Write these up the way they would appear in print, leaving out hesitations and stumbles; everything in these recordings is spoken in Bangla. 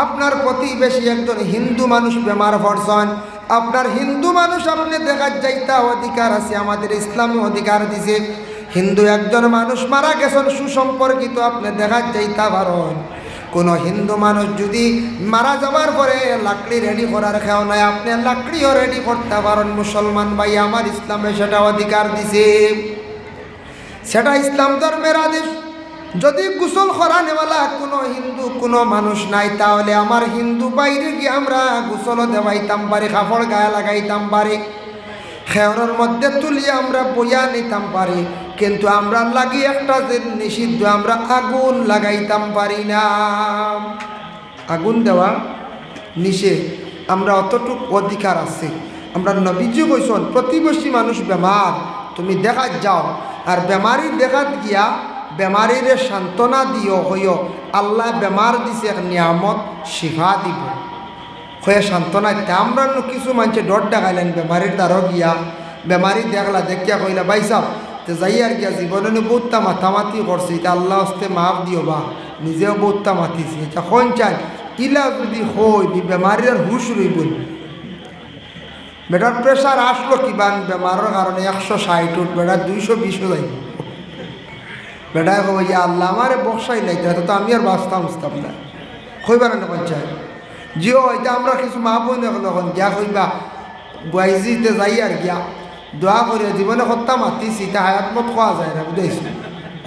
আপনার প্রতিবেশী একজন হিন্দু মানুষ বেমার পড়ছেন, আপনার হিন্দু মানুষ আপনি দেখার যাইতা অধিকার আছে, আমাদের ইসলামী অধিকার দিছে। হিন্দু একজন মানুষ মারা গেছেন সুসম্পর্কিত, আপনি দেখার যাইতা পারেন। কোনো হিন্দু মানুষ যদি মারা যাওয়ার পরে লাকড়ি রেডি করার খেয়াল নাই, আপনি লাকড়িও রেডি করতে পারেন। মুসলমান ভাই, আমার ইসলামে সেটা অধিকার দিছে, সেটা ইসলাম ধর্মের আদেশ। যদি গোসল করানেওয়ালা কোনো হিন্দু কোনো মানুষ নাই, তাহলে আমার হিন্দু বাইরে গিয়ে আমরা গোসলও দেওয়াইতাম পারি, কাপড় গায়ে লাগাইতাম পারি, খেয়রের মধ্যে তুলিয়ে আমরা বইয়া নিতাম পারি, কিন্তু আমরা লাগি একটা যে নিষিদ্ধ, আমরা আগুন লাগাইতাম পারি না। আগুন দেওয়া নিষেধ, আমরা অতটুক অধিকার আছে। আমরা নবীজি কইছেন প্রতিবেশী মানুষ বেমার, তুমি দেখা যাও, আর বেমারি দেখাত গিয়া বেমারির সান্ত্বনা দিও, হইও আল্লাহ বেমার দিছে এক নিয়ামত, শিফা দিব হয়ে সান্ত্বনা। আমরা কিছু মানুষে ডর দেখাইলেন বেমারির দ্বারও গিয়া, বেমারি দেখলা দেখিয়া কইলা ভাই সাহ তো যাই আর গিয়া জীবনে বহুতটা মাথামাতি করছি, এটা আল্লাহ হস্তে মাফ দিও, বা নিজেও বহুতটা মাতিছি। এটা কোন চাই ইলা যদি হই দি বেমারির হুশ রইব, বেটার প্রেশার আসলো কিবান বেমারের কারণে 160 উঠ, বেটার 220 যাইব, বেটায় কব ইয়া আল্লাহ আমারে বসাই লাইতে, তো আমি আর বাঁচতাম বুঝতাম না, কইবার না পঞ্চায়েত জিও। এটা আমরা কিছু মা বোন এখন গিয়া কইবা বাইজিতে যাই আর গিয়া দোয়া করিয়া জীবনে হত্যা মাতিছি, তা হায়াত মত খোয়া যায় না বুঝাইছি,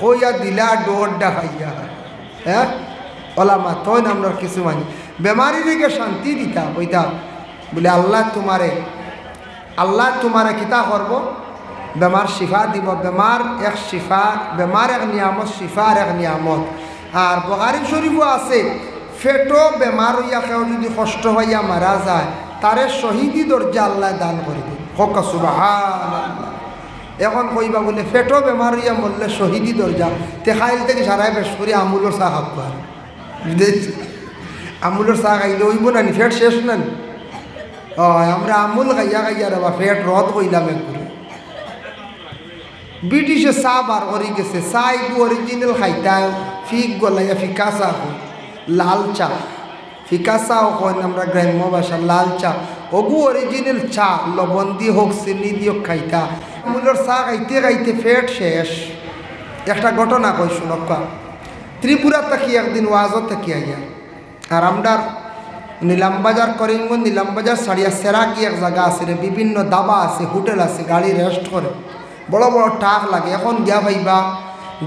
কইয়া দিলা ডোরডা খাইয়া, হ্যাঁ ওলা মাতই না। আমরা কিছু মানি বেমারিকে শান্তি দিতাম, ওইটা বলে আল্লাহ তোমারে কিতা করব, বেমার শিফা দিব। বেমার এক শিফা, বেমার এক নিয়ামত, শিফার এক নিয়ামত। আর বুখারী শরীফও আছে, ফেটো বেমার হইয়া কেউ যদি কষ্ট হইয়া মারা যায়, তারে শহীদি দরজা আল্লাহ দান করে দিন, হক সুবহানাল্লাহ। এখন কইবা বলে ফেটো বেমার হইয়া মরলে শহীদি দরজা, তে খাইল থেকে সারাই বেশ করে আমুলের চা খাবো, আর আমুলের চা খাইলে হইব না, ফেট শেষ না। আমরা আমুল খাইয়া খাইয়া রে বা ফেট রদ কইলাম একবারে। ব্রিটিশে চা বার করে গেছে, চা এগু অরিজিনাল খাইতা ফিক গলাইয়া ফিকা চা হয়, লাল চা, ফিকা চাও কয় আমরা গ্রাম্য ভাষা, লাল চা ওগু অরিজিনাল চা, লবণ দিয়ে হোক চিনি দিয়ে খাইতা। আমুলের চা খাইতে খাইতে ফেট শেষ। একটা ঘটনা কই শুনকা, ত্রিপুরা থাকি একদিন ওয়াজত থাকি আইয়া, আর আমরার নীলামবাজার করিমগঞ্জ নীলামবাজার ছাড়িয়া সেরাকি এক জায়গা আছে রে, বিভিন্ন দাবা আছে, হোটেল আছে, গাড়ি রেস্ট করে, বড় বড় ট্রাক লাগে। এখন গিয়া ভাইবা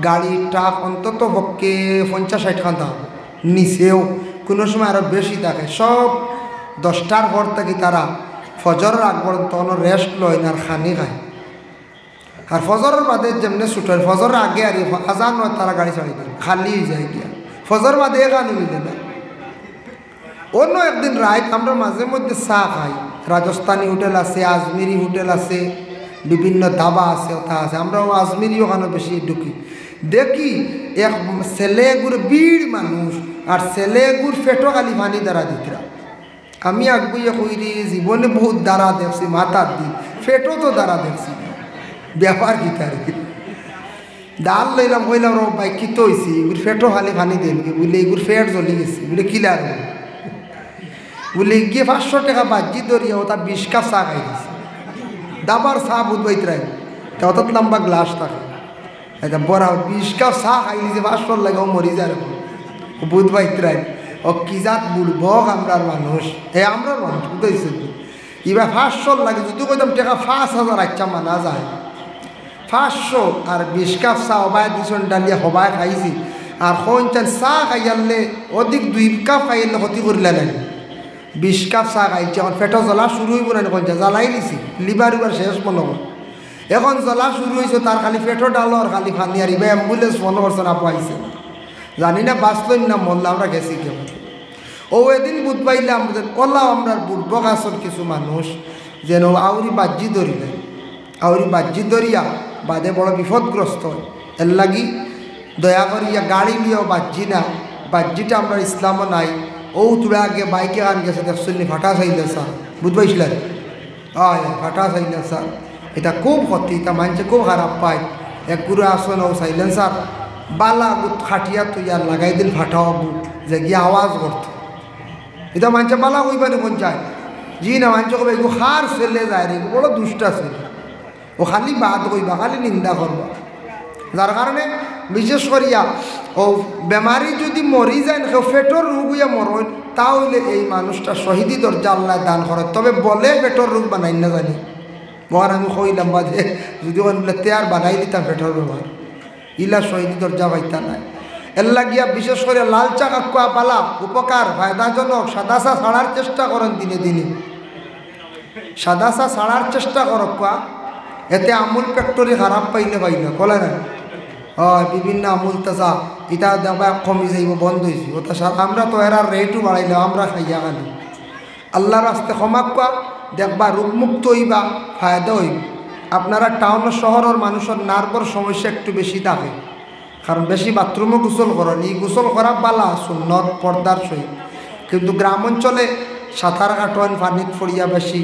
গাড়ি ট্রাক অন্তত পক্ষে 50-60 খান থাকবে, নিচেও কোনো সময় আরও বেশি থাকে। সব 10টার পর থেকে তারা ফজরের আগ পর্যন্ত রেস্ট লয় না, আর খানি খায়। আর ফজরের বাদে যেমনি ছুটো, ফজরের আগে আর আজান নয় তারা গাড়ি ছাড়ি দেয়, খালি যায় গিয়া, ফজর বাদে এখানে মিলে না। অন্য একদিন রাত আমরা মাঝে মধ্যে চা খাই, রাজস্থানী হোটেল আছে, আজমিরি হোটেল আছে, বিভিন্ন দাবা আছে, ওটা আছে, আমরাও আজমিরি ওখানে বেশি ঢুকি। দেখি এক ছেলেগুর বীর মানুষ, আর ছেলেগুর ফেটো খালি পানি দ্বারা দিতরা। আমি আগুইয়া কইরি জীবনে বহুত দ্বারা দেখছি, মাথার দিন ফেটো তো দ্বারা দেখছি, ব্যাপার কি তার ডাল লইলাম, কইলাম র ভাই কি তো হয়েছি, এগুর ফেটো খালি পানি দেন কি, বলে এগুর ফেট জ্বলি গেছি, বলে কিলার বলে গিয়ে 500 টাকা বাজি ধরিয়া ওটা 20 কাপ চা খাই দিছে। দাবার চা বুধ বাইতরাই অত লম্বা গ্লাস থাকে, এটা বড় 20 কাপ চা খাই দিছে, 500 লাগে, ও মরি যায় বুধ বাইতরাই। ও কি জাত বুড়বো আমরার মানুষ, আমরার মানুষ বুঝতেছে এবার 500 লাগে, যদি কইতাম টাকা 5000 আচ্ছা মানা যায়। 500 আর 20 কাপ চা হবাই দিছন ডালিয়া হবাই খাইছি, আর কোনটান চা খাইয়ালে অধিক 2 কাপ খাইলে ক্ষতি করিলে নাই। 20 কাপ চা খাইছে, এখন পেটও জ্বলা শুরু হইব না, কোনটা জ্বালাই দিছি, লিভার উবার শেষ মনে হয়। এখন জ্বলা শুরু হয়েছে, তার খালি পেটও ডালো আর খালি ফানি, আর এবার অ্যাম্বুলেন্স মনে করছে না পাইছে, জানি না বাঁচলই না মরলে, আমরা গেছি কেমন। ও এদিন বুধ পাইলাম কলাও আমরা বুধব গাছর কিছু মানুষ যেন আউরি বাজ্যি ধরিলেন, আউরি বাজ্যি ধরিয়া বাদে বড় বিপদগ্রস্ত হয়। এর লাগি দয়া করিয়া গাড়ি নিয়েও বাজ্যি না, বাজ্যিটা আমরা ইসলামও নাই। ও তুরা আগে বাইকে আন গেছে, দেখছুনি ফাটা চাইলে স্যার, বুধ পাইছিলেন ফাটা চাইলে স্যার, এটা খুব ক্ষতি, এটা মানুষে খুব খারাপ পায়। এক গুরু আসন ও চাইলেন স্যার বালা বুট খাটিয়া তুই আর লাগাই দিল ফাটাও বুট যে গিয়ে আওয়াজ করত, এটা মানুষে বালা কইবানি কোন যায় জি না মানুষ কবে এগো হার ছেলে যায় রে বড় দুষ্টা ছেলে ও খালি বাদ কইবা খালি নিন্দা করবা যার কারণে বিশেষ করিয়া ও বেমারি যদি মরি যায় না কেউ পেটর রোগ হইয়া মরণ তাহলে এই মানুষটা শহীদি দরজা আল্লাহ দান করে তবে বলে পেটর রোগ বানাই না জানি মহার আমি কইলাম বাজে যদি বলে তেয়ার বানাই দিতাম পেটর ব্যবহার ইলা শহীদি দরজা পাইতা নাই এল্লা গিয়া বিশেষ করে লাল চা কাকুয়া পালা উপকার ফায়দাজনক সাদা চা ছাড়ার চেষ্টা করেন দিনে দিনে সাদা চা ছাড়ার চেষ্টা করক কোয়া এতে আমুল ফ্যাক্টরি খারাপ পাইলে কলে না বিভিন্ন আমুল তাজা এটা দেবা কমি যাইব বন্ধ হয়েছে ওটা আমরা তো এরার রেটও বাড়াইলে আমরা খাইয়া খালি আল্লাহর রাস্তে ক্ষমা কোয়া দেখবা রোগমুক্ত হইবা ফায়দা হইব আপনারা টাউন শহরের মানুষের নার্ভর সমস্যা একটু বেশি থাকে কারণ বেশি বাথরুমও গোসল করেন এই গোসল করা বালা সুন্নত পর্দার সহিত কিন্তু গ্রাম অঞ্চলে সাঁতার কাটোয়ান পানিত ফড়িয়া বেশি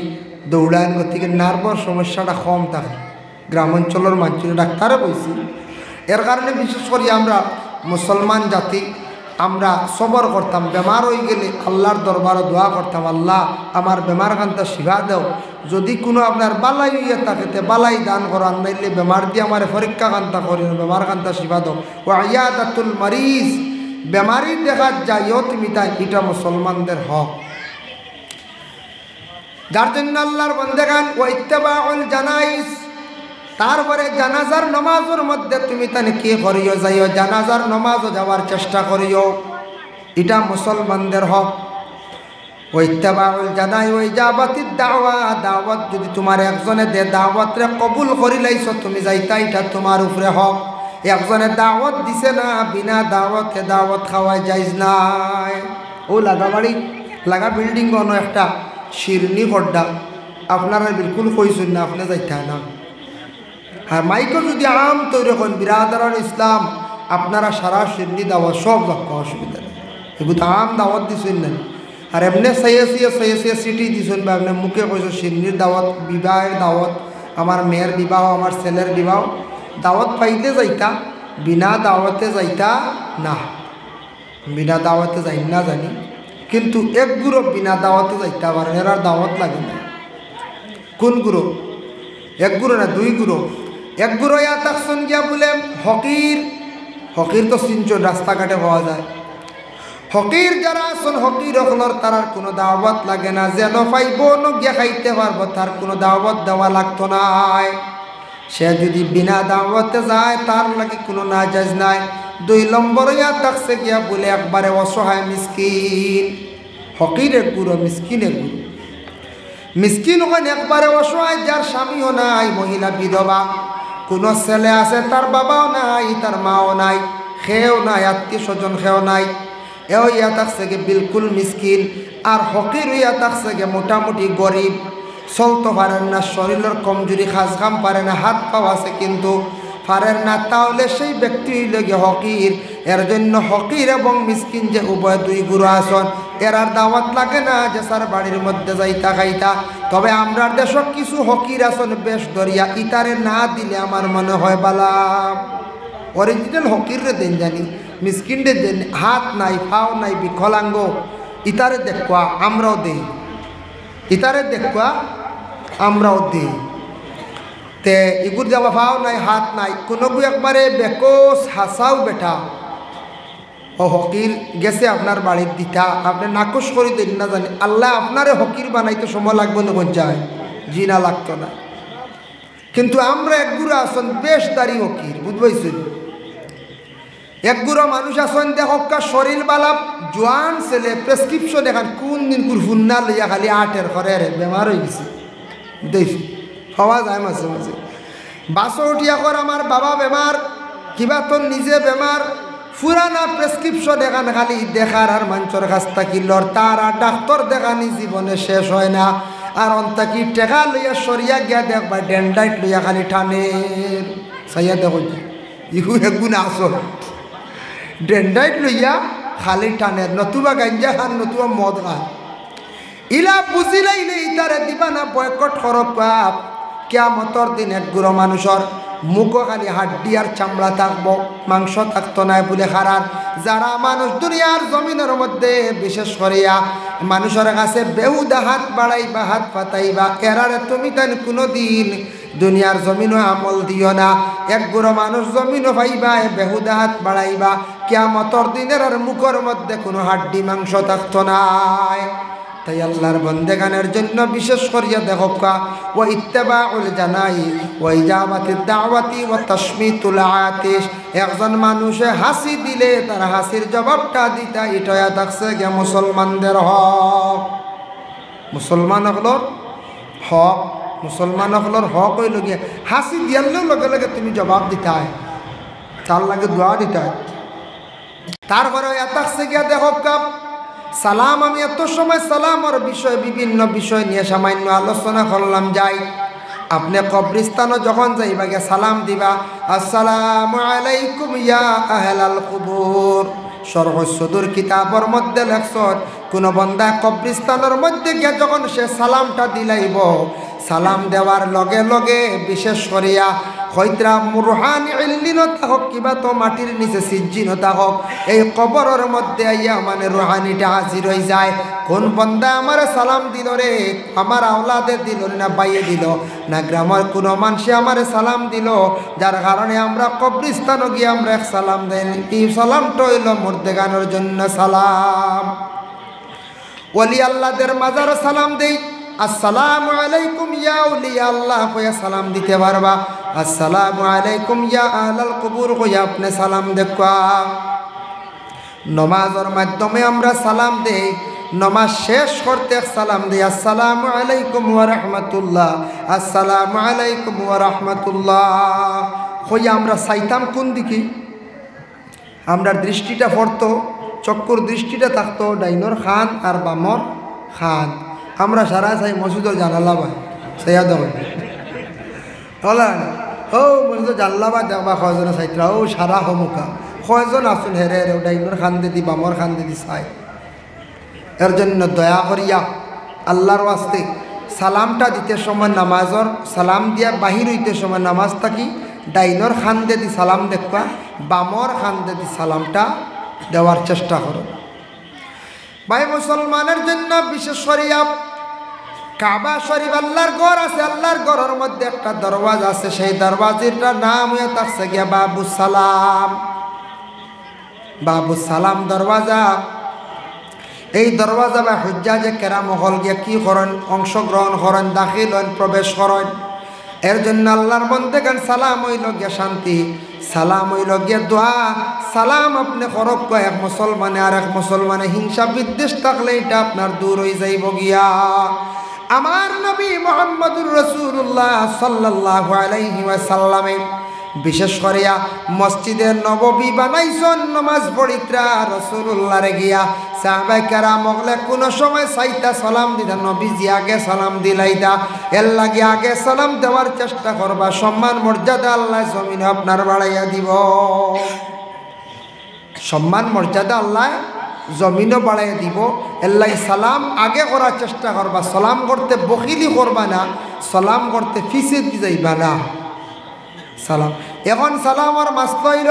দৌড়ান গতিকে নার্ভর সমস্যাটা কম থাকে গ্রাম অঞ্চলের মানুষের ডাক্তারে বলছি এর কারণে বিশেষ করে আমরা মুসলমান জাতি আমরা সবর করতাম বেমার হয়ে গেলে আল্লাহর দরবারে দোয়া করতাম আল্লাহ আমার বেমার কান্তা শিবা দেও যদি কোনো আপনার বালাই হইয়া থাকে বালাই দান করো আনাইলে বেমার দিয়ে আমার পরীক্ষা কান্তা করি বেমার কান্তা শিবা দাও ও আয়াদাতুল মারিজ বেমারি দেখা যাইও তুমি তাই এটা মুসলমানদের হক যার জন্য আল্লাহর বন্দেগান ও ইত্তেবাউল জানাইজ তারপরে জানাজার নমাজের মধ্যে তুমি তানে কি করিও যাইও জানাজার নমাজও যাওয়ার চেষ্টা করিও এটা মুসলমানদের হক ও ইত্তেবাউল জানাই ওই ইজাবাতিদ দাওয়া দাওয়াত যদি তোমার একজনে দে দাওয়াতরে কবুল করি লাইছো তুমি যাইতা এটা তোমার উপরে হক একজনে দাওয়াত দিছে না বিনা দাওয়াতে দাওয়াত খাওয়া যাইজ নাই ও লাগাবাড়ি লাগা বিল্ডিং কোনো একটা শিরনি হড্ডা আপনারা বিলকুল কইছেন না আপনি যাইতা না আর মাইকও যদি আম তৈরি করেন বিরাদার ইসলাম আপনারা সারা শিরনি দাওয়াত সব লক্ষ্য অসুবিধা নেই এগুলো আম দাওয়াত দিছেন না আর এমনি সাইয়া সিটি দিছেন বা আপনি মুখে কইছো শিরনির দাওয়াত বিবাহের দাওয়াত আমার মেয়ের বিবাহ আমার ছেলের বিবাহ দাওয়াত পাইতে যাইতা বিনা দাওয়াতে যাইতা না বিনা দাওয়াতে যাই না জানি কিন্তু এক গুরু বিনা দাওয়াতে যাইতে পারেন এরার দাওয়াত লাগে না কোন গুরু এক গুরু না দুই গুরু এক গুরু ইয়া তাকসন গিয়া বলে হকির তো সিঞ্চন রাস্তাঘাটে পাওয়া যায় হকির যারা আসন হকির হকলর তারার কোনো দাওয়াত লাগে না যেন পাইব ন গিয়া খাইতে পারবো তার কোনো দাওয়াত দেওয়া লাগতো নাই সে যদি বিনা দাওয়াতে যায় তার লাগে কোনো নাজাইজ নাই দুই নম্বর ইয়া তাকসে গিয়া বলে একবারে অসহায় মিসকিন হকির এক গুরু মিসকিন এক গুরু মিসকিন ওখানে একবারে অসহায় যার স্বামীও নাই মহিলা বিধবা কোনো ছেলে আছে তার বাবাও নাই তার মাও নাই খেয়েও নাই আত্মীয় স্বজন খেয়েও নাই এও ইয়া থাকছে গে বিলকুল মিসকিন আর হকির ইয়া থাকছে গে মোটামুটি গরিব চলতে পারেন না শরীরের কমজোরি খাস খাম পারে না হাত পাও আছে কিন্তু পারেন না তাহলে সেই ব্যক্তি লগে হকির এর জন্য হকির এবং মিসকিন যে উভয় দুই গুরু আসন এরার দাওয়াত লাগে না যে স্যার বাড়ির মধ্যে যাইতা খাইতা তবে আমরার দেশক কিছু হকির আসন বেশ দরিয়া ইতারে না দিলে আমার মনে হয় বালা অরিজিনাল হকির রে দেন জানি মিসকিন রে দেন হাত নাই পাও নাই বিকলাঙ্গ ইতারে দেখবা আমরাও দেই ইতারে দেখবা আমরাও দেই তে ইগুর যাওয়া পাও নাই হাত নাই কোনো একবারে বেকস হাসাও বেটা ও হকির গেছে আপনার বাড়ির দিতা আপনি নাকশ করে দেন না জানি আল্লাহ আপনারে হকির বানাইতে সময় লাগবে না যায় জি না লাগতো না কিন্তু আমরা এক গুরু আসন বেশ দাঁড়ি হকির বুঝবাইছেন এক গুরু মানুষ আসন দেখকা শরীর বালা জোয়ান ছেলে প্রেসক্রিপশন এখন কোন দিন ফুন্না লইয়া খালি 8 করে বেমার হয়ে গেছে দেখছি হওয়া যায় মাঝে মাঝে বাসো উঠিয়া কর আমার বাবা বেমার কিবা তোর নিজে বেমার পুরানা প্রেসক্রিপশন এখানে খালি দেখার আর মানুষের কাছ থাকি লড় তার আর ডাক্তার দেখানি জীবনে শেষ হয় না আর অন্তাকি টেকা লইয়া সরিয়া গিয়া দেখবা ডেন্ডাইট লইয়া খালি টানের সাইয়া দেখো ইহু এগুন আসল ডেন্ডাইট লইয়া খালি টানের নতুবা গাঞ্জা খান নতুবা মদ খান ইলা বুঝিলাইলে ইতারে দিবা না বয়কট করব পাপ কিয়ামতর দিন এক গুরু মানুষের মুখ খালি হাড্ডি আর চামড়া থাকবো মাংস থাকতো না বলে খারার যারা মানুষ দুনিয়ার জমিনের মধ্যে বিশেষ করিয়া মানুষের কাছে বেহুদা হাত বাড়াইবা হাত পাতাইবা এরারে তুমি তাই কোনোদিন দুনিয়ার জমিনও আমল দিও না। এক গুঁড়ো মানুষ জমিনও পাইবা বেহুদা হাত বাড়াইবা কিয়ামতের দিনের আর মুখের মধ্যে কোনো হাড্ডি মাংস থাকতো নাই। তাই আল্লাহর বন্দেগানের জন্য বিশেষ করিয়া দেখো ও ইত্তেবাউল জানাই ও ইজাবাতিদ দাওয়াতি ও তাশমিতুল আতিশ। একজন মানুষে হাসি দিলে তার হাসির জবাবটা দিতা ইটয়া থাকছে গে মুসলমানদের হক। মুসলমান হকলর হক, মুসলমান হকলর হক হইল গিয়ে হাসি দিয়ালেও লগে লগে তুমি জবাব দিতাই, তার লাগে দোয়া দিতাই। তারপরে থাকছে গিয়া দেখো সালাম। আমি এত সময় সালামের বিষয় বিভিন্ন বিষয় নিয়ে সামান্য আলোচনা করলাম। যাই আপনি কবরস্থানও যখন যাইবা গিয়ে সালাম দিবা আসসালামু আলাইকুম ইয়া আহলাল কুবুর। সরহসুদুর কিতাবের মধ্যে লেখছন কোনো বন্দা কবরস্থানের মধ্যে গিয়ে যখন সে সালামটা দিলাইব সালাম দেওয়ার লগে লগে বিশেষ করিয়া হয়তরা মুরহানি ইল্লিনতা হোক কিবা তো মাটির নিচে সিজ্জিনতা হোক এই কবরের মধ্যে আইয়া মানে রুহানিটা হাজির হয়ে যায়। কোন বন্দা আমার সালাম দিল রে, আমার আওলাদে দিল না বাইয়ে দিল না গ্রামের কোনো মানুষে আমার সালাম দিল, যার কারণে আমরা কবরস্থানে গিয়ে আমরা এক সালাম দেন। এই সালামটা হইল মুর্দেগানের জন্য সালাম। ওলি আল্লাহদের মাজার সালাম দেই আসসালামু আলাইকুম ইয়া আউলিয়া আল্লাহ কইয়া সালাম দিতে পারবা। আসসালামু আলাইকুম ইয়া আহলাল কুবুর কইয়া আপনি সালাম দেখবা। নমাজের মাধ্যমে আমরা সালাম দেই, নমাজ শেষ করতে সালাম দেই আসসালামু আলাইকুম ওয়া রাহমাতুল্লাহ, আসসালামু আলাইকুম ওয়া রাহমাতুল্লাহ কইয়া আমরা চাইতাম কোন দিকে? আমরা দৃষ্টিটা পড়তো, চক্ষুর দৃষ্টিটা থাকতো ডাইনর খান আর বামর খান। আমরা সারা চাই মসজিদের জানালা ভাই সাইয়া দেবেন হলেন ও মসজিদের জানলা বা দেখবা কয়জনে চাইতরা ও সারা হমুকা কয়জন আসুন হেরে হেরে ডাইনর খান দিদি বামর খান দিদি চাই। এর জন্য দয়া করিয়া আল্লাহর ওয়াস্তে সালামটা দিতে সময় নামাজর সালাম দিয়া বাহির হইতে সময় নামাজ থাকি ডাইনর খান দিদি সালাম দেখবা, বামর খান দিদি সালামটা দেওয়ার চেষ্টা করো। ভাই মুসলমানের জন্য বিশেষ করিয়া কাবা শরীফ আল্লাহর ঘর আছে, আল্লাহর ঘরের মধ্যে একটা দরওয়াজা আছে, সেই দরওয়াজাটার নাম হয়ে থাকছে গিয়া বাবু সালাম। বাবু সালাম দরওয়াজা। এই দরওয়াজা বা হুজ্জাজে কেরাম হল গিয়া কি করেন? অংশগ্রহণ করেন, দাখিল হন, প্রবেশ করেন। এর জন্য আল্লাহর বন্দেগান সালাম হইল গিয়া শান্তি, সালাম হইল গিয়া দোয়া। সালাম আপনি করক এক মুসলমানে আর এক মুসলমানে হিংসা বিদ্বেষ থাকলে এটা আপনার দূর হয়ে যাইব গিয়া। আমার নবী মুহাম্মদুর রাসূলুল্লাহ সাল্লাল্লাহু আলাইহি ওয়াসাল্লামে বিশেষ করিয়া মসজিদে নববী বানাইছেন নামাজ পড়িত্রা রাসূলুল্লাহরে গিয়া সাহাবায়ে কেরাম মগলে কোনো সময় সাইতা সালাম দিতা নবীজি আগে সালাম দিলাইতা। এর লাগি আগে সালাম দেওয়ার চেষ্টা করবা, সম্মান মর্যাদা আল্লাহ জমিনে আপনার বাড়াইয়া দিব। সম্মান মর্যাদা আল্লাহ জমিনও বাড়াইয়া দিব। এর লাগি সালাম আগে করার চেষ্টা করবা, সালাম করতে বখিলি করবা না, সালাম করতে ফিসে যাইবা না। সালাম এখন সালামর মাসলা হইল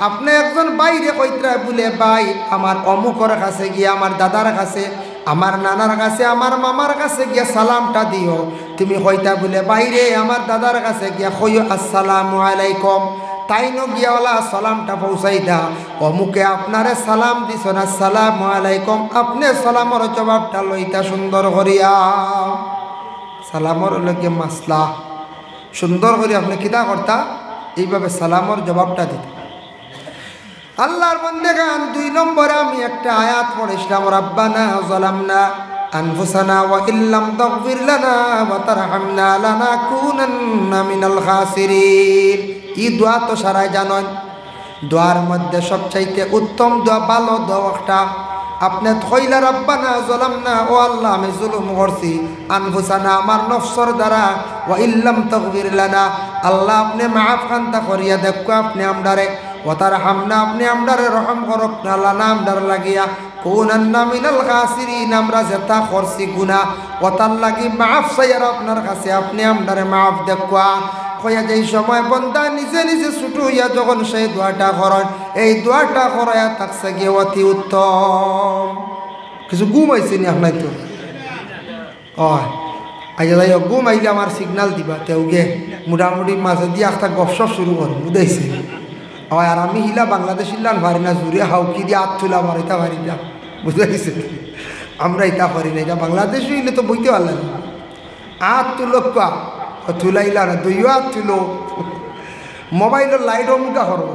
আপনি একজন বাইরে কইত্রা বলে ভাই আমার অমুকর কাছে গিয়ে আমার দাদার কাছে আমার নানার কাছে আমার মামার কাছে গিয়া সালামটা দিও। তুমি কইতা বলে বাইরে আমার দাদার কাছে গিয়া কইও আসসালামু আলাইকুম, তাই ন গিয়াওয়ালা সালামটা পৌঁছাই দা অমুকে আপনারে সালাম দিছ না আসসালামু আলাইকুম, আপনি সালামর জবাবটা লইতা সুন্দর করিয়া। সালামর লগে মাসলা সুন্দর করে আপনি কিতা করতা এইভাবে সালামর জবাবটা দিত। আল্লাহর বান্দাগান 2 নম্বরে আমি একটা আয়াত পড়েছিলাম রাব্বানা যালামনা আনফুসানা ওয়া ইল্লাম তাগফির লানা ওয়া তারহামনা লানাকুনান্না মিনাল খাসিরিন। এই দোয়া তো সারাই জানেন, দোয়ার মধ্যে সবচাইতে উত্তম দোয়া ভালো দোয়া একটা আপনি কইলা রাব্বানা যালামনা ও আল্লাহ আমি জুলুম করছি আনফুসানা আমার নফসর দ্বারা ওয়া ইল্লাম তাগফির লানা আল্লাহ আপনি মাফ খান্তা করিয়া দেখো আপনি আমদারে ওয়া তারহামনা আপনি আমদারে রহম করক না লানা আমদার লাগিয়া কুনান্না মিনাল খাসিরিন আমরা যেটা করছি গুনাহ ওটার লাগি মাফ চাইয়ার আপনার কাছে আপনি আমদারে মাফ দেখো। কইয়া যেই সময় বন্দা নিজে নিজে ছুটু হইয়া যখন সেই দোয়াটা করেন, এই দোয়াটা করাইয়া থাকছে গিয়ে অতি উত্তম। কিছু ঘুম আইছে নি আপনার তো? আইয়া যাই ঘুম আইলে আমার সিগনাল দিবা, তেও গে মোটামুটি মাঝে দিয়ে একটা গপসপ শুরু করুন, বুঝাইছে? আর আমি হিলা বাংলাদেশ ইলান পারি না, জুড়ে হাউকি দিয়ে হাত তুলা আমার এটা পারি না, বুঝাইছে? আমরা এটা পারি না, এটা বাংলাদেশ হইলে তো বইতে পারলাম না। হাত তুলো কা তুলাইলা না, দুইও হাত তুলো। মোবাইলের লাইট অমুকা করো,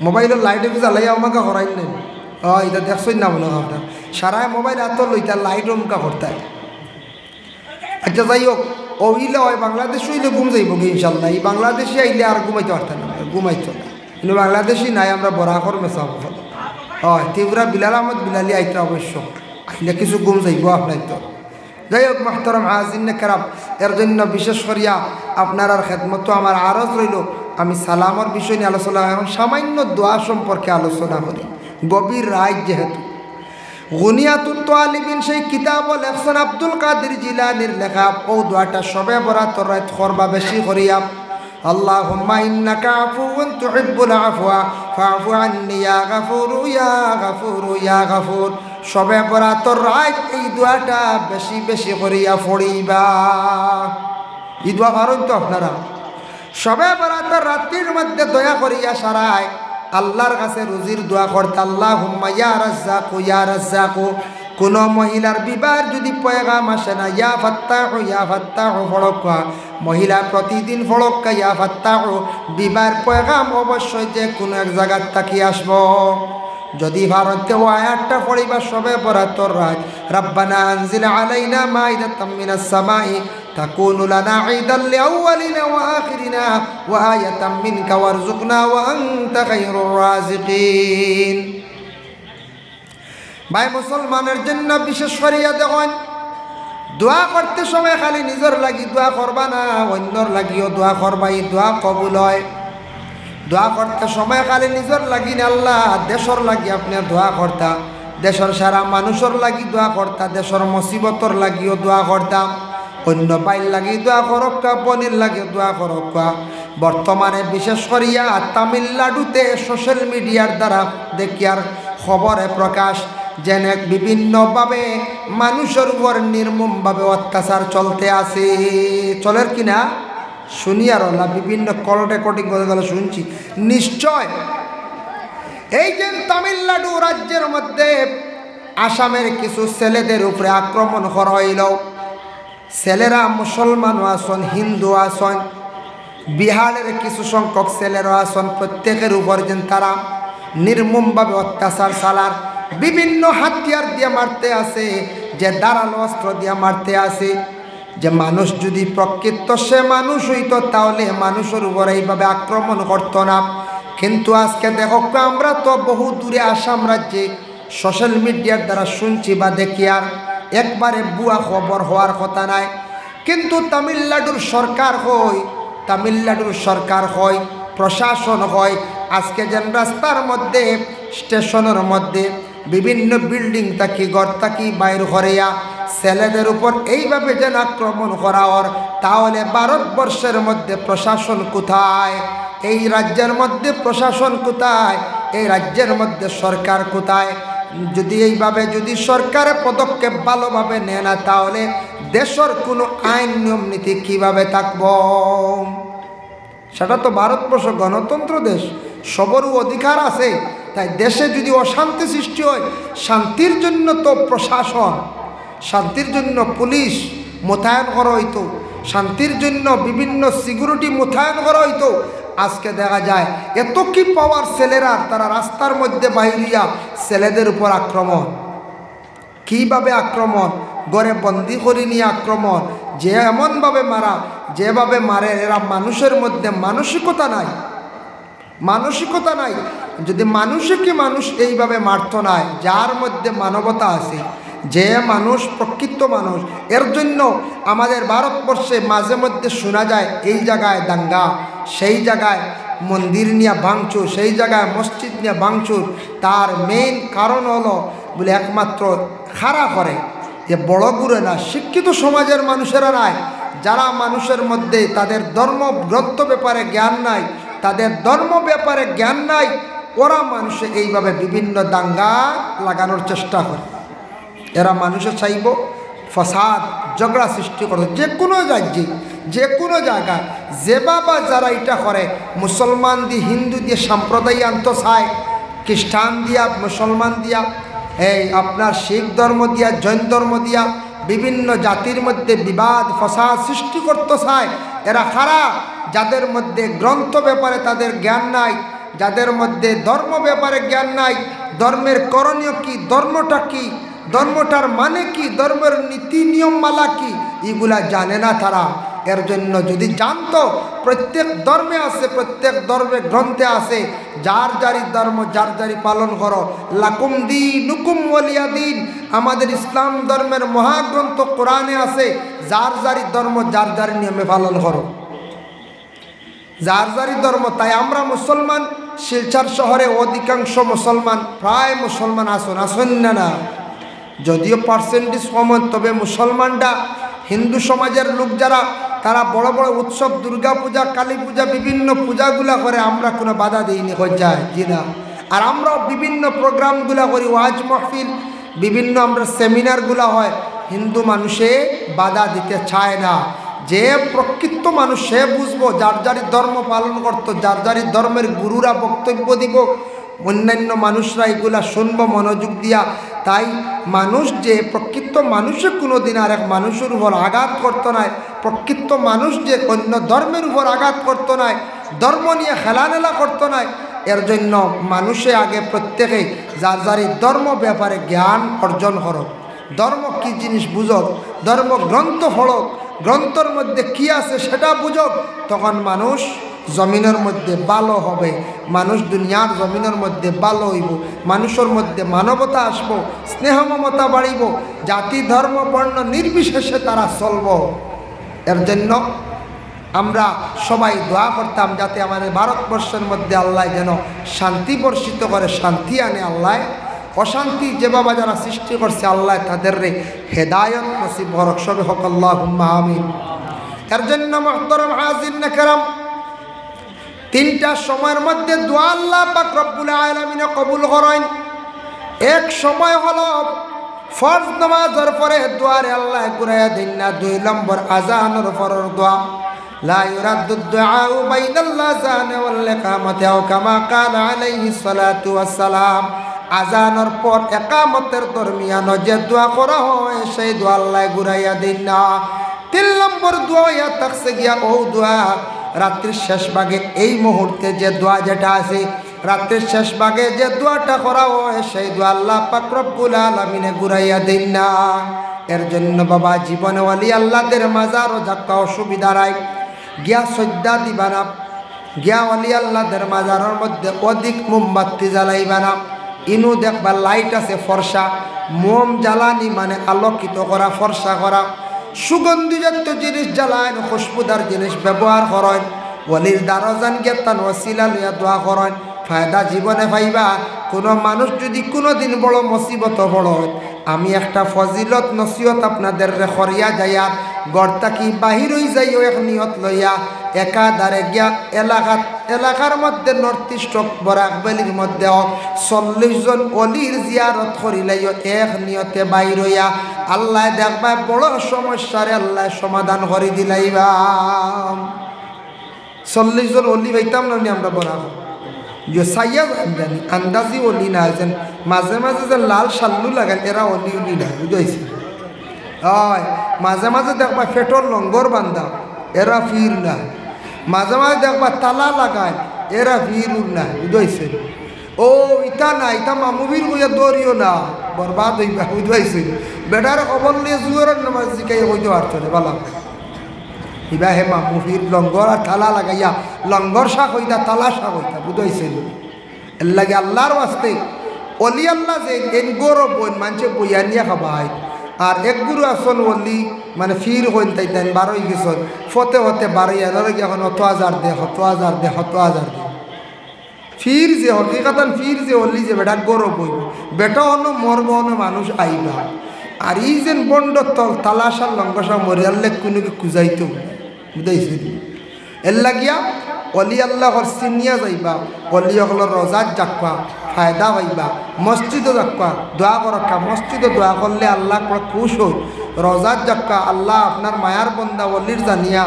মোবাইলের লাইটে জ্বালাই আমাকে করাই নেন। এটা দেখছই না মনে হয় আপনার সারায় মোবাইল এত লইতা লাইট অমুকা করতায়। আচ্ছা যাই হোক, ওইলে হয় বাংলাদেশ হইলে ঘুম যাইব কি ইনশাল্লাহ। এই বাংলাদেশে আইলে আর ঘুমাইতে পারতাম না, ঘুমাইতো না। কিন্তু বাংলাদেশি নাই, আমরা বরাকর মেসাব হয়। ত্রিপুরা বিলাল আহমদ বিলালি আইতে অবশ্য আইলে কিছু ঘুম যাইব আপনার তো। যাই হোক মাহতারাম হাজির কেরাম, এর জন্য বিশেষ করিয়া আপনার আর খেদমত আমার আরজ রইল। আমি সালামর বিষয় নিয়ে আলোচনা, এখন সামান্য দোয়া সম্পর্কে আলোচনা করি। গভীর রায় যেহেতু গুনিয়াতুত তালিবিন সেই কিতাব লেখছেন আব্দুল কাদের জিলানির লেখা। ও দোয়াটা সবে বরাতর রাত করবা বেশি করিয়া। আল্লাহুম্মা ইন্নাকা আফুউন তুহিব্বুল আফওয়া ফাআফু আন্নি ইয়া গাফুরু ইয়া গাফুরু ইয়া গাফুর। সবে বরাতর রাত এই দোয়াটা বেশি বেশি করিয়া পড়িবা। এই দোয়া পারেন তো আপনারা? সবে বরাতর রাত্রির মধ্যে দয়া করিয়া সারায় আল্লাহর কাছে রুজির দোয়া করতে। আল্লাহুম্মা ইয়া রাজ্জাকু ইয়া রাজ্জাকু। কোনো মহিলার বিবাহ যদি পয়গাম আসে না, ইয়া ফাত্তাহু ফড়কা, মহিলা প্রতিদিন ফড়কা ইয়া ফাত্তাহু। বিবাহ পয়গাম অবশ্যই যে কোনো এক জায়গার তাকি আসব। যদি ভারতে ও আয়াতটা পড়িবা সবে বরাতর রাত, রাব্বানা আনজিল আলাইনা মাইদাতাম মিনাস সামাই তাকুনু লানা ঈদাল লিআউয়ালিনা ওয়া আখিরিনা ওয়া আয়াতাম মিনকা ওয়ারযুকনা ওয়া আনতা খায়রুর রাযিকিন। ভাই মুসলমানের জন্য বিশেষ করিয়া দেখুন, দোয়া করতে সময় খালি নিজের লাগি দোয়া করবা না, অন্যর লাগিও দোয়া করবা। এই দোয়া কবুল হয়। দোয়া করতে সময় খালি নিজের লাগি না, আল্লাহ দেশর লাগি আপনি দোয়া করতা, দেশের সারা মানুষের লাগি দোয়া করতা, দেশের মুসিবতর লাগিও দোয়া করতাম, অন্য বাইর লাগি দোয়া করক্কা, বনির লাগে দোয়া করক্কা। বর্তমানে বিশেষ করিয়া তামিলনাড়ুতে সোশ্যাল মিডিয়ার দ্বারা দেখিয়ার খবরে প্রকাশ যেন বিভিন্নভাবে মানুষের উপর নির্মমভাবে অত্যাচার চলতে আছে। চলের কিনা শুনি আর না, বিভিন্ন কল রেকর্ডিং করে গেলে শুনছি। নিশ্চয় এই যে তামিলনাড়ু রাজ্যের মধ্যে আসামের কিছু ছেলেদের উপরে আক্রমণ করা হইল। ছেলেরা মুসলমানও আসন, হিন্দু আসন, বিহারের কিছু সংখ্যক ছেলেরা আসন, প্রত্যেকের উপর যেন তারা নির্মমভাবে অত্যাচার চালার। বিভিন্ন হাতিয়ার দিয়ে মারতে আছে, যে ধারালো অস্ত্র দিয়ে মারতে আছে। যে মানুষ যদি প্রকৃত সে মানুষ হইতো তাহলে মানুষের উপর এইভাবে আক্রমণ করতো না। কিন্তু আজকে দেখো আমরা তো বহু দূরে আসাম রাজ্যে সোশ্যাল মিডিয়ার দ্বারা শুনছি বা দেখি, আর একবারে বুয়া খবর হওয়ার কথা নাই। কিন্তু তামিলনাড়ুর সরকার হয়, প্রশাসন হয়, আজকে যেন রাস্তার মধ্যে স্টেশনের মধ্যে বিভিন্ন বিল্ডিং থাকি ঘর থাকি বাইর করিয়া ছেলেদের উপর এইভাবে যেন আক্রমণ করা ওর, তাহলে ভারতবর্ষের মধ্যে প্রশাসন কোথায়? এই রাজ্যের মধ্যে প্রশাসন কোথায়? এই রাজ্যের মধ্যে সরকার কোথায়? যদি এইভাবে যদি সরকারের পদক্ষেপ ভালোভাবে নেয় না, তাহলে দেশের কোনো আইন নিয়ম নীতি কীভাবে থাকব? সেটা তো ভারতবর্ষ গণতন্ত্র দেশ, সবারও অধিকার আছে। তাই দেশে যদি অশান্তি সৃষ্টি হয়, শান্তির জন্য তো প্রশাসন, শান্তির জন্য পুলিশ মোতায়েন করা হইতো, শান্তির জন্য বিভিন্ন সিকিউরিটি মোতায়েন করা হইতো। আজকে দেখা যায় এত কি পাওয়ার ছেলেরা, তারা রাস্তার মধ্যে বাইরিয়া ছেলেদের উপর আক্রমণ। কীভাবে আক্রমণ? ঘরে বন্দি করে নিয়ে আক্রমণ, যে এমনভাবে মারা, যেভাবে মারে এরা মানুষের মধ্যে মানসিকতা নাই, মানসিকতা নাই। যদি মানুষকে মানুষ এইভাবে মারত নাই, যার মধ্যে মানবতা আছে, যে মানুষ প্রকৃত মানুষ। এর জন্য আমাদের ভারতবর্ষে মাঝে মধ্যে শোনা যায় এই জায়গায় দাঙ্গা, সেই জায়গায় মন্দির নিয়ে ভাঙচুর, সেই জায়গায় মসজিদ নিয়ে ভাঙচুর। তার মেইন কারণ হলো বলে একমাত্র খাড়া করে যে বড় গুড়ে না, শিক্ষিত সমাজের মানুষেরা নাই, যারা মানুষের মধ্যে তাদের ধর্ম গ্রন্থ ব্যাপারে জ্ঞান নাই, তাদের ধর্ম ব্যাপারে জ্ঞান নাই, ওরা মানুষে এইভাবে বিভিন্ন দাঙ্গা লাগানোর চেষ্টা করে। এরা মানুষে চাইব ফসাদ ঝগড়া সৃষ্টি করতে, যে কোনো রাজ্যে যে কোনো জায়গায় যে বাবা যারা এটা করে, মুসলমান দিয়ে হিন্দু দিয়ে সম্প্রদায় আনতে চায়, খ্রিস্টান দিয়া মুসলমান দিয়া, এই আপনার শিখ ধর্ম দিয়া জৈন ধর্ম দিয়া বিভিন্ন জাতির মধ্যে বিবাদ ফসাদ সৃষ্টি করতে চায়। এরা খারাপ, যাদের মধ্যে গ্রন্থ ব্যাপারে তাদের জ্ঞান নাই, যাদের মধ্যে ধর্ম ব্যাপারে জ্ঞান নাই, ধর্মের করণীয় কি, ধর্মটা কি, ধর্মটার মানে কি, ধর্মের নীতি নিয়মমালা কি, এগুলা জানে না তারা। এর জন্য যদি জানতো, প্রত্যেক ধর্মে আছে, প্রত্যেক ধর্মে গ্রন্থে আছে, যার যারি ধর্ম যার যারি পালন করো, লাকুম দীনুকুম ওয়ালিয়া দিন। আমাদের ইসলাম ধর্মের মহাগ্রন্থ কোরআনে আছে, যার যারি ধর্ম যার যারি নিয়মে পালন করো, যার যারি ধর্ম। তাই আমরা মুসলমান, শিলচর শহরে অধিকাংশ মুসলমান, প্রায় মুসলমান আসেন না, যদিও পার্সেন্টেজ কম, তবে মুসলমানরা হিন্দু সমাজের লোক যারা, তারা বড় বড় উৎসব, দুর্গা পূজা, কালী পূজা, বিভিন্ন পূজাগুলা করে, আমরা কোনো বাধা দিইনি, যায় জি না। আর আমরাও বিভিন্ন প্রোগ্রামগুলা করি, ওয়াজ মাহফিল, বিভিন্ন আমরা সেমিনারগুলা হয়, হিন্দু মানুষে বাধা দিতে চায় না। যে প্রকৃত মানুষ সে বুঝবো, যার যারি ধর্ম পালন করতো, যার যারি ধর্মের গুরুরা বক্তব্য দিব, অন্যান্য মানুষরা এগুলা শুনবো মনোযোগ দিয়া। তাই মানুষ যে প্রকৃত মানুষে কোনো দিন আর এক মানুষের উপর আঘাত করতো না, প্রকৃত মানুষ যে অন্য ধর্মের উপর আঘাত করতো না, ধর্ম নিয়ে খেলানেলা করতো না। এর জন্য মানুষে আগে প্রত্যেকে যার যারি ধর্ম ব্যাপারে জ্ঞান অর্জন করো, ধর্ম কি জিনিস বুঝক, ধর্ম গ্রন্থ পড়ক, গ্রন্থর মধ্যে কি আছে সেটা বুঝক, তখন মানুষ জমিনের মধ্যে ভালো হবে, মানুষ দুনিয়ার জমিনের মধ্যে ভালো হইব, মানুষের মধ্যে মানবতা আসব, স্নেহ মমতা বাড়িব, জাতি ধর্ম বর্ণ নির্বিশেষে তারা চলব। এর জন্য আমরা সবাই দোয়া করতাম যাতে আমাদের ভারতবর্ষের মধ্যে আল্লাহ যেন শান্তি বর্ষিত করে, শান্তি আনে আল্লাহ। অশান্তি যে বাবা যারা সৃষ্টি করছে আল্লাহ তাদের হেদায়ত নসিব হরক, সবে হক আল্লাহুম্মা আমিন। এর জন্য মুহতারাম হাজিরিন কেরাম, তিনটা সময়ের মধ্যে দোয়া আল্লাহ পাক রব্বুল আলামিন কবুল করেন। এক সময় হলো ফরজ নামাজের পরে দোয়ারে আল্লাহ ঘুরাইয়া দেন না। 2 নম্বর আজানের পরের দোয়া, লা ইউরাদ্দু দুআউ বাইনাল আযান ওয়াল ইকামাতি আও কামা ক্বালা আলাইহিস সালাতু ওয়াস সালাম। আজানের পর একামতের দরমিয়ান যে দোয়া করা হয় সেই দোয়া আল্লাহ ঘুরাইয়া দেন না। 3 নম্বর দোয়া ইয়া তাকসে গিয়া ও দোয়া রাত্রির শেষ ভাগে, এই মুহূর্তে যে দোয়া যেটা আছে, রাত্রির শেষ ভাগে যে দোয়াটা করা হয় সেই দোয়া আল্লাহ পাক রব্বুল আলামিনে ঘুরাইয়া দেন না। এর জন্য বাবা জীবনে ওয়ালি আল্লাহদের মাজারও যাক্কা অসুবিধা নাই, গিয়া সজ্জা দিবা না, গিয়া ওয়ালি আল্লাহদের মাজারের মধ্যে অধিক মোমবাতি জ্বালাইবা না। ইনু দেখবা লাইট আছে ফর্সা, মোম জ্বালানি মানে আলোকিত করা, ফর্সা করা, সুগন্ধিজাত জিনিস জ্বালান, খুশবুদার জিনিস ব্যবহার করেন, ওয়ালির দারজান গেতান ওসিলা লইয়া দোয়া করেন, ফায়দা জীবনে পাইবা। কোনো মানুষ যদি কোনো দিন বড় মুসিবত পড়, আমি একটা ফজিলত নসিহত আপনাদের রেখরিয়া যাইয়া গড়তা কি বাহির হয়ে যাইও, এক নিয়ত লইয়া একাধারে গিয়া এলাকার মধ্যে নর্থ ইস্ট বরাকবেলির মধ্যে 40 জন অলির জিয়ারত করিলাইও, এক নিয়তে বাইর হইয়া আল্লাহ দেখবা বড় সমস্যারে আল্লাহ সমাধান করে দিলাইবা। 40 জন অলি পাইতাম না আমরা বরাক যে সাইয়া জানি আন্দাজি অলি না, যেন মাঝে মাঝে যে লাল শাল্লু লাগান এরা অলি উলি না, বুঝাইছে? হয় মাঝে মাঝে দেখবা ফেটর লঙ্গর বান্ধা, এরা ফির না। মাঝে মাঝে দেখবা তালা লাগায়, এরা ফির না, বুঝাইছে? ও ইটা না, ইটা মামুবির বইয়া দৌড়িও না, বরবাদ হইবা, বুঝাইছে? বেটার খবর নিয়ে জুয়ারের নামাজ জিকাই হইতে পারতো না বালা, ইবা হে মামুফির লঙ্গর আর তালা লাগাইয়া লঙ্গর শাক হইতা, তালা শাক হইতা, বুঝাইছে? এর লাগে আল্লাহর ওয়াস্তে অলি আল্লাহ যে এন গৌরব বইন মানুষে বইয়া নিয়ে খাবাই। আর এক গুরু আসন অলি মানে ফির হইন তাইতেন 12 গেছন, ফতে হতে 12 এনার এখন 100,000 দে, 100,000 দে, 100,000 দে। ফির যে হকিকাতান ফির যে অলি যে বেটা গৌরব বইব, বেটা অন্য মরব অন্য মানুষ আইবা। আর এই যেন বন্ড তল তালাশার লঙ্গসা মরিয়াল্লে কোনোকে খুঁজাইতো বুঝাইছি এর লাগিয়া অলি আল্লাহর চিনিয়া যাইবা অলি হলর রোজাত যাকবা ফায়দা পাইবা মসজিদও যাকবা দোয়া করকা মসজিদও দোয়া করলে আল্লাহ খুশ হই রোজাত যাকবা আল্লাহ আপনার মায়ার বন্দা অলির জানিয়া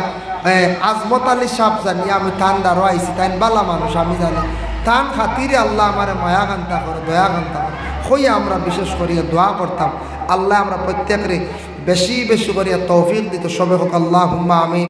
আজমত আলী সাপ জানিয়া আমি থান দাঁড়ো আইসি তাই বালা মানুষ আমি জানি তান খাতিরে আল্লাহ আমার মায়া কান্তা করে দয়া কান্তা করে হই আমরা বিশেষ করিয়া দোয়া করতাম আল্লাহ আমরা প্রত্যেকের বেশি বেশি করিয়া তৌফিক দিত সবে হোক আল্লাহুম্মা আমিন।